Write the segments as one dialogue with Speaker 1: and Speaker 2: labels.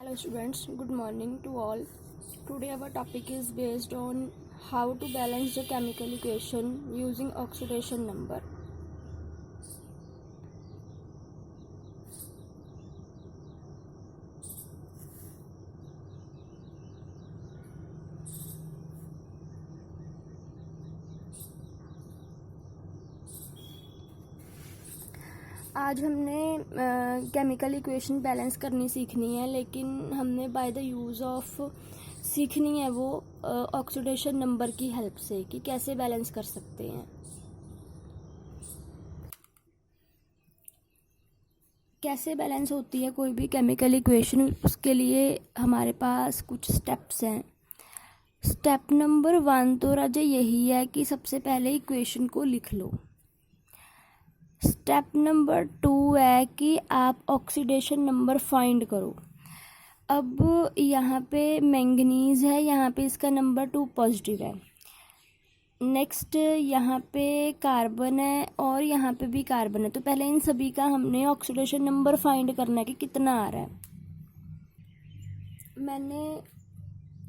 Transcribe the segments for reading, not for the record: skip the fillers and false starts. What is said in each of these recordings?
Speaker 1: Hello students, good morning to all. Today our topic is based on how to balance the chemical equation using oxidation number. आज हमने chemical equation balance करनी सीखनी है, लेकिन हमने by the use of सीखनी है वो ऑक्सीडेशन नंबर की हेल्प से कि कैसे बैलेंस कर सकते हैं। कैसे बैलेंस होती है कोई भी केमिकल इक्वेशन, उसके लिए हमारे पास कुछ स्टेप्स हैं। स्टेप नंबर 1 तो राजा यही है कि सबसे पहले इक्वेशन को लिख लो। स्टेप नंबर 2 है कि आप ऑक्सीडेशन नंबर फाइंड करो। अब यहाँ पे मैंगनीज है, यहाँ पे इसका नंबर 2 पॉजिटिव है। नेक्स्ट यहाँ पे कार्बन है और यहाँ पे भी कार्बन है, तो पहले इन सभी का हमने ऑक्सीडेशन नंबर फाइंड करना है कि कितना आ रहा है। मैंने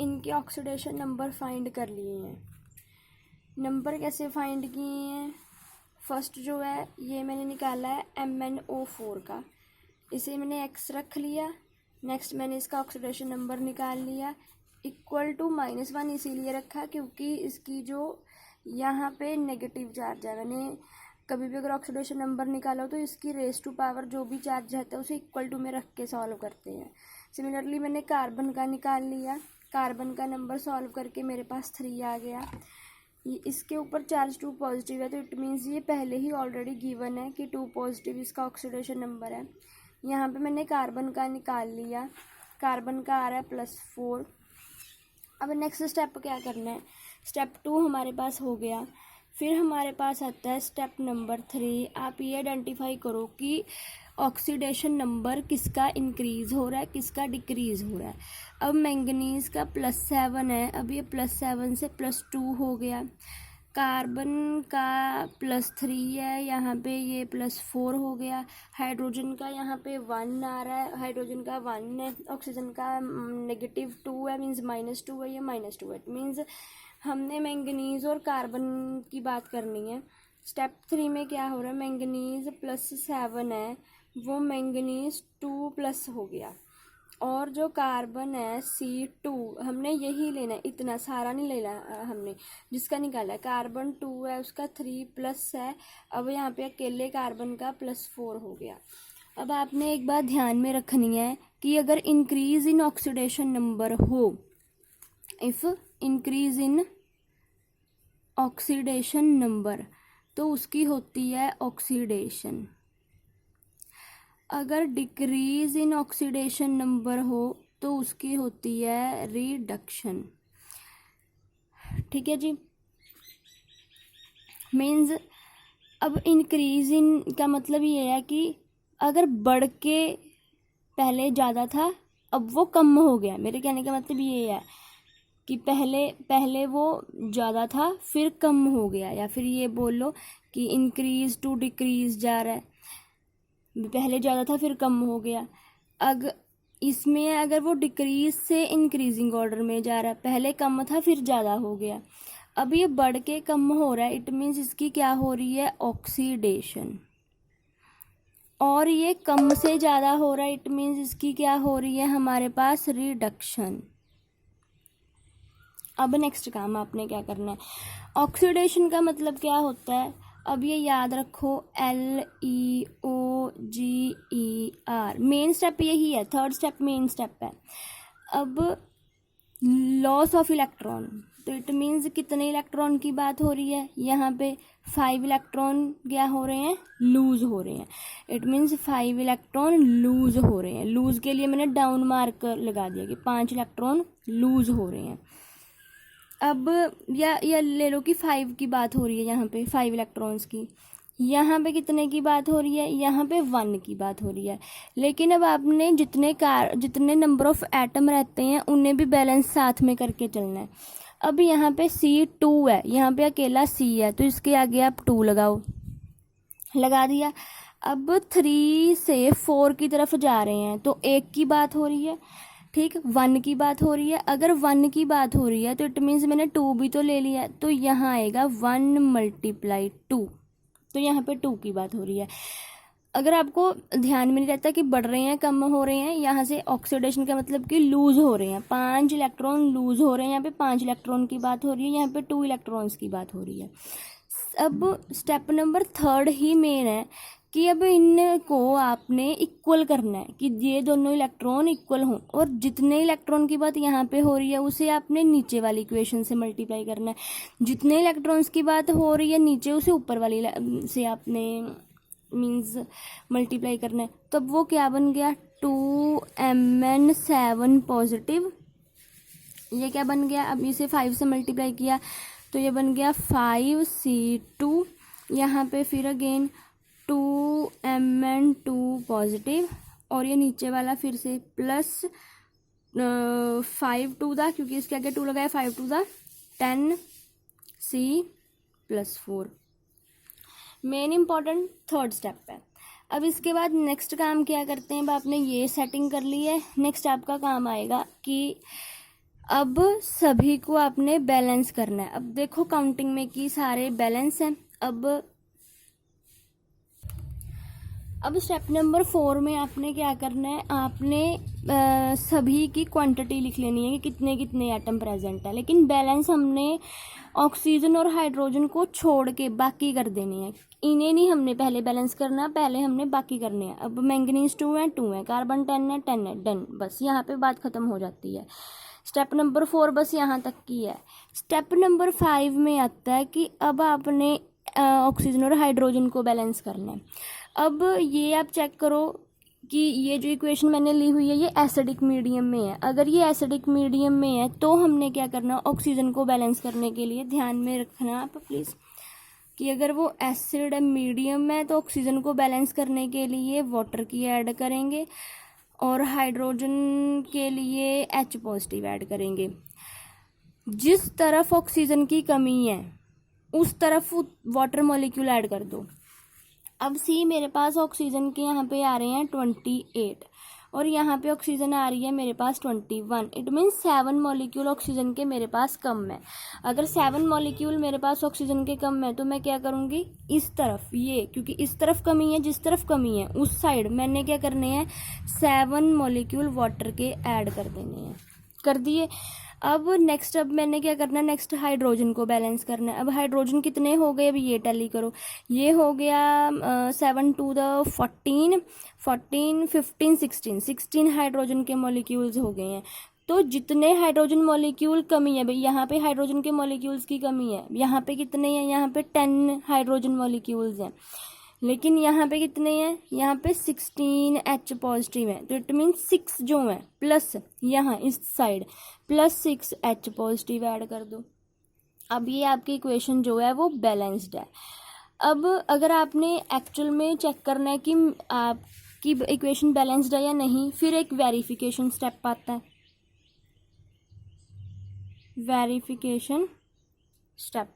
Speaker 1: इनके ऑक्सीडेशन नंबर फाइंड कर लिए हैं। नंबर कैसे फाइंड किए हैं? फर्स्ट जो है ये मैंने निकाला है MnO4 का, इसे मैंने X रख लिया। नेक्स्ट मैंने इसका ऑक्सीडेशन नंबर निकाल लिया, इक्वल टू -1 इसीलिए रखा क्योंकि इसकी जो यहाँ पे नेगेटिव चार्ज है। मैंने कभी भी अगर ऑक्सीडेशन नंबर निकालो तो इसकी रेस टू पावर जो भी चार्ज रहता है उसे इक्वल टू में रख के सॉल्व करते हैं। सिमिलरली मैंने कार्बन का निकाल लिया, कार्बन का नंबर सॉल्व करके मेरे पास 3 आ गया। इसके ऊपर चार्ज 2 पॉजिटिव है, तो इट मीन्स ये पहले ही ऑलरेडी गिवन है कि 2 पॉजिटिव इसका ऑक्सीडेशन नंबर है। यहाँ पे मैंने कार्बन का निकाल लिया, कार्बन का आ रहा है +4। अब नेक्स्ट स्टेप क्या करना है? स्टेप 2 हमारे पास हो गया। फिर हमारे पास आता है स्टेप नंबर 3। आप ये आइडेंटिफाई करो कि ऑक्सीडेशन नंबर किसका इंक्रीज़ हो रहा है, किसका डिक्रीज़ हो रहा है। अब मैंगनीज का +7 है, अब ये +7 से +2 हो गया। कार्बन का +3 है, यहाँ पे ये +4 हो गया। हाइड्रोजन का यहाँ पे 1 आ रहा है, हाइड्रोजन का 1 है। ऑक्सीजन का -2 है, मीन्स -2 है, ये -2 है। इट मीन्स हमने मैंगनीज और कार्बन की बात करनी है। स्टेप 3 में क्या हो रहा है? मैंगनीज +7 है, वो मैंगनीज 2+ हो गया। और जो कार्बन है C2, हमने यही लेना है, इतना सारा नहीं लेना हमने जिसका निकाला है। कार्बन 2 है, उसका 3+ है। अब यहाँ पे अकेले कार्बन का +4 हो गया। अब आपने एक बात ध्यान में रखनी है कि अगर इंक्रीज इन ऑक्सीडेशन नंबर हो, if increase in oxidation number, तो उसकी होती है ऑक्सीडेशन। अगर डिक्रीज इन ऑक्सीडेशन नंबर हो तो उसकी होती है रिडक्शन। ठीक है जी। मीन्स अब इंक्रीज इन का मतलब ये है कि अगर बढ़ के पहले ज़्यादा था अब वो कम हो गया। मेरे कहने का मतलब ये है कि पहले वो ज़्यादा था फिर कम हो गया, या फिर ये बोल लो कि इंक्रीज टू डिक्रीज जा रहा है। पहले ज़्यादा था फिर कम हो गया। इसमें अगर वो डिक्रीज से इंक्रीजिंग ऑर्डर में जा रहा है, पहले कम था फिर ज़्यादा हो गया। अब ये बढ़ के कम हो रहा है, इट मीन्स इसकी क्या हो रही है? ऑक्सीडेशन। और ये कम से ज़्यादा हो रहा है, इट मीन्स इसकी क्या हो रही है हमारे पास? रिडक्शन। अब नेक्स्ट काम आपने क्या करना है? ऑक्सीडेशन का मतलब क्या होता है? अब ये याद रखो, LEOGER। मेन स्टेप यही है, थर्ड स्टेप मेन स्टेप है। अब लॉस ऑफ इलेक्ट्रॉन, तो इट मीन्स कितने इलेक्ट्रॉन की बात हो रही है? यहाँ पे 5 इलेक्ट्रॉन क्या हो रहे हैं? लूज हो रहे हैं। इट मीन्स 5 इलेक्ट्रॉन लूज हो रहे हैं। लूज के लिए मैंने डाउन मार्क लगा दिया कि 5 इलेक्ट्रॉन लूज हो रहे हैं। अब या ले लो कि 5 की बात हो रही है, यहाँ पे 5 इलेक्ट्रॉन्स की। यहाँ पे कितने की बात हो रही है? यहाँ पे 1 की बात हो रही है। लेकिन अब आपने जितने नंबर ऑफ एटम रहते हैं उन्हें भी बैलेंस साथ में करके चलना है। अब यहाँ पे C2 है, यहाँ पे अकेला C है, तो इसके आगे आप 2 लगाओ, लगा दिया। अब 3 से 4 की तरफ जा रहे हैं तो 1 की बात हो रही है। ठीक, 1 की बात हो रही है। अगर 1 की बात हो रही है तो इट मीन्स मैंने 2 भी तो ले लिया है, तो यहाँ आएगा 1 × 2, तो यहाँ पे 2 की बात हो रही है। अगर आपको ध्यान में नहीं रहता कि बढ़ रहे हैं कम हो रहे हैं, यहाँ से ऑक्सीडेशन का मतलब कि लूज हो रहे हैं, 5 इलेक्ट्रॉन लूज हो रहे हैं, यहाँ पे 5 इलेक्ट्रॉन की बात हो रही है, यहाँ पे 2 इलेक्ट्रॉन्स की बात हो रही है। अब स्टेप नंबर 3 ही मेन है कि अब इनको आपने इक्वल करना है कि ये दोनों इलेक्ट्रॉन इक्वल हों, और जितने इलेक्ट्रॉन की बात यहाँ पे हो रही है उसे आपने नीचे वाली इक्वेशन से मल्टीप्लाई करना है। जितने इलेक्ट्रॉन्स की बात हो रही है नीचे, उसे ऊपर वाली से आपने मीन्स मल्टीप्लाई करना है। तो अब वो क्या बन गया, 2Mn7 पॉजिटिव। ये क्या बन गया, अब इसे 5 से मल्टीप्लाई किया तो ये बन गया 5C2। यहाँ पे फिर अगेन 2Mn2 पॉजिटिव, और ये नीचे वाला फिर से प्लस 5 टू द, क्योंकि इसके आगे 2 लगाया, 5 to the 10C+4। Main important 3rd step है। अब इसके बाद नेक्स्ट काम क्या करते हैं, अब आपने ये सेटिंग कर ली है, नेक्स्ट आपका काम आएगा कि अब सभी को आपने बैलेंस करना है। अब देखो काउंटिंग में कि सारे बैलेंस हैं। अब स्टेप नंबर 4 में आपने क्या करना है, आपने सभी की क्वांटिटी लिख लेनी है कि कितने कितने एटम प्रेजेंट है, लेकिन बैलेंस हमने ऑक्सीजन और हाइड्रोजन को छोड़ के बाकी कर देने हैं। इन्हें नहीं हमने पहले बैलेंस करना, पहले हमने बाकी करने हैं। अब मैंगनीज 2 है, 2 है, कार्बन 10 है, 10 है, डन, बस यहाँ पे बात खत्म हो जाती है। स्टेप नंबर 4 बस यहाँ तक की है। स्टेप नंबर 5 में आता है कि अब आपने ऑक्सीजन और हाइड्रोजन को बैलेंस करना है। अब ये आप चेक करो कि ये जो इक्वेशन मैंने ली हुई है ये एसिडिक मीडियम में है। अगर ये एसिडिक मीडियम में है तो हमने क्या करना, ऑक्सीजन को बैलेंस करने के लिए ध्यान में रखना आप प्लीज़ कि अगर वो एसिड मीडियम है तो ऑक्सीजन को बैलेंस करने के लिए वाटर की ऐड करेंगे, और हाइड्रोजन के लिए H पॉजिटिव ऐड करेंगे। जिस तरफ ऑक्सीजन की कमी है उस तरफ वाटर मॉलिक्यूल ऐड कर दो। अब सी मेरे पास ऑक्सीजन के यहाँ पे आ रहे हैं 28, और यहाँ पे ऑक्सीजन आ रही है मेरे पास 21। इट मीन्स 7 मॉलिक्यूल ऑक्सीजन के मेरे पास कम है। अगर 7 मॉलिक्यूल मेरे पास ऑक्सीजन के कम है तो मैं क्या करूँगी, इस तरफ ये, क्योंकि इस तरफ कमी है, जिस तरफ कमी है उस साइड मैंने क्या करने हैं, 7 मॉलिक्यूल वाटर के ऐड कर देने हैं। कर दिए। अब नेक्स्ट, अब मैंने क्या करना है, नेक्स्ट हाइड्रोजन को बैलेंस करना है। अब हाइड्रोजन कितने हो गए, अब ये टैली करो। ये हो गया 7 टू द 14, 15, 16 हाइड्रोजन के मॉलिक्यूल्स हो गए हैं। तो जितने हाइड्रोजन मॉलिक्यूल कमी है भाई, यहाँ पे हाइड्रोजन के मॉलिक्यूल्स की कमी है, यहाँ पे कितने हैं, यहाँ पे 10 हाइड्रोजन मॉलिक्यूल्स हैं, लेकिन यहाँ पे कितने हैं, यहाँ पे 16 H पॉजिटिव है, तो इट मीन 6 जो है प्लस यहाँ इस side plus 6 H positive add कर दो। अब ये आपकी इक्वेशन जो है वो बैलेंस्ड है। अब अगर आपने एक्चुअल में चेक करना है कि आपकी इक्वेशन बैलेंस्ड है या नहीं, फिर एक वेरिफिकेशन स्टेप आता है। Verification step